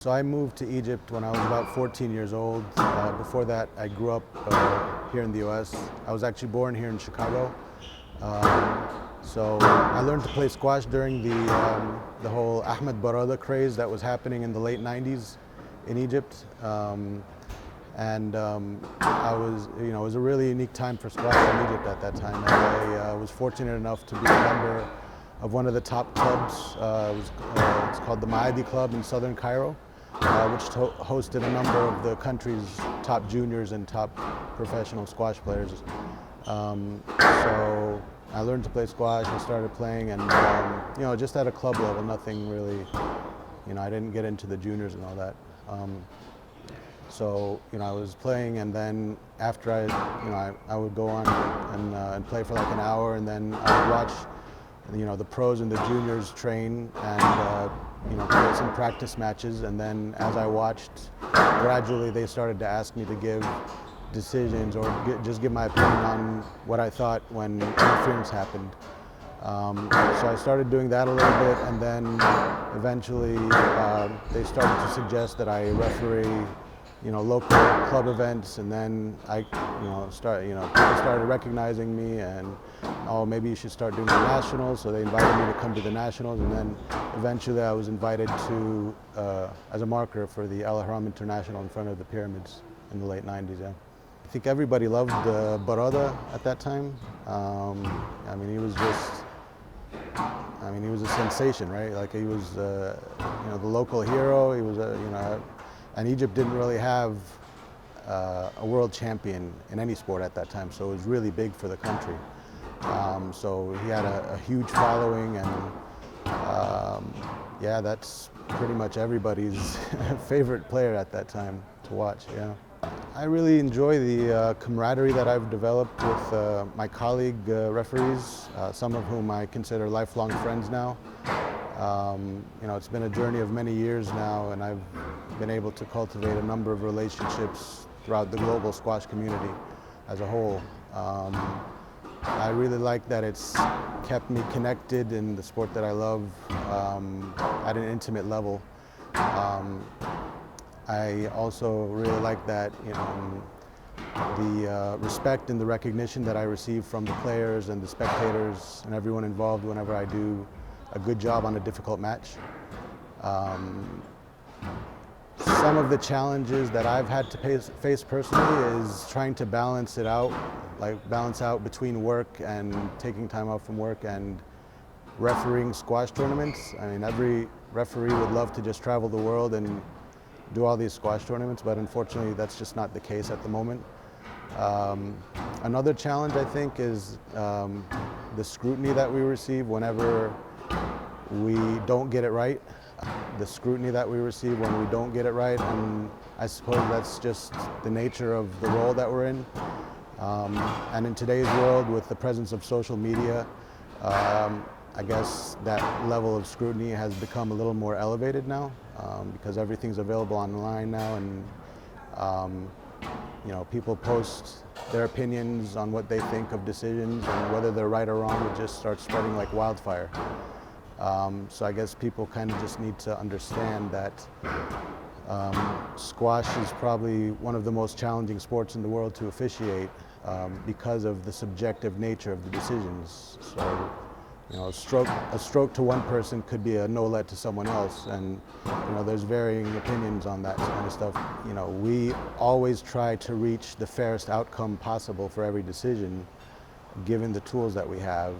So I moved to Egypt when I was about 14 years old. Before that, I grew up here in the U.S. I was actually born here in Chicago. Um, so I learned to play squash during the whole Ahmed Barada craze that was happening in the late 90s in Egypt. I was, it was a really unique time for squash in Egypt at that time. And I was fortunate enough to be a member of one of the top clubs. It's called the Maadi Club in southern Cairo, which hosted a number of the country's top juniors and top professional squash players. So I learned to play squash. I started playing, and just at a club level, nothing really. I didn't get into the juniors and all that. So I was playing, and then after I would go on and play for like an hour, and then I would watch the pros and the juniors train and play some practice matches. And then as I watched, gradually they started to ask me to give decisions or just give my opinion on what I thought when interference happened. So I started doing that a little bit, and then eventually they started to suggest that I referee local club events, and then people started recognizing me, and maybe you should start doing the nationals. So they invited me to come to the nationals, and then eventually I was invited to as a marker for the Al Ahram International in front of the pyramids in the late 90s. Yeah, I think everybody loved Barada at that time. He was a sensation, right? Like he was the local hero. He was and Egypt didn't really have a world champion in any sport at that time, so it was really big for the country. So he had a huge following, and yeah, that's pretty much everybody's favorite player at that time to watch. Yeah, I really enjoy the camaraderie that I've developed with my colleague referees, some of whom I consider lifelong friends now. It's been a journey of many years now, and I've been able to cultivate a number of relationships throughout the global squash community as a whole. I really like that it's kept me connected in the sport that I love at an intimate level. I also really like that the respect and the recognition that I receive from the players and the spectators and everyone involved whenever I do a good job on a difficult match. Some of the challenges that I've had to face personally is trying to balance out between work and taking time off from work and refereeing squash tournaments. I mean, every referee would love to just travel the world and do all these squash tournaments, but unfortunately that's just not the case at the moment. Another challenge, I think, is the scrutiny that we receive whenever we don't get it right. The scrutiny that we receive when we don't get it right, and I suppose that's just the nature of the role that we're in. And in today's world, with the presence of social media, I guess that level of scrutiny has become a little more elevated now, because everything's available online now, and people post their opinions on what they think of decisions, and whether they're right or wrong, it just starts spreading like wildfire. So I guess people kind of just need to understand that squash is probably one of the most challenging sports in the world to officiate because of the subjective nature of the decisions. So, a stroke to one person could be a no-let to someone else, and there's varying opinions on that kind of stuff. We always try to reach the fairest outcome possible for every decision, given the tools that we have.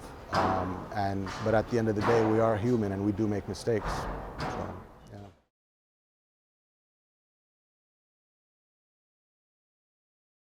But at the end of the day, we are human and we do make mistakes.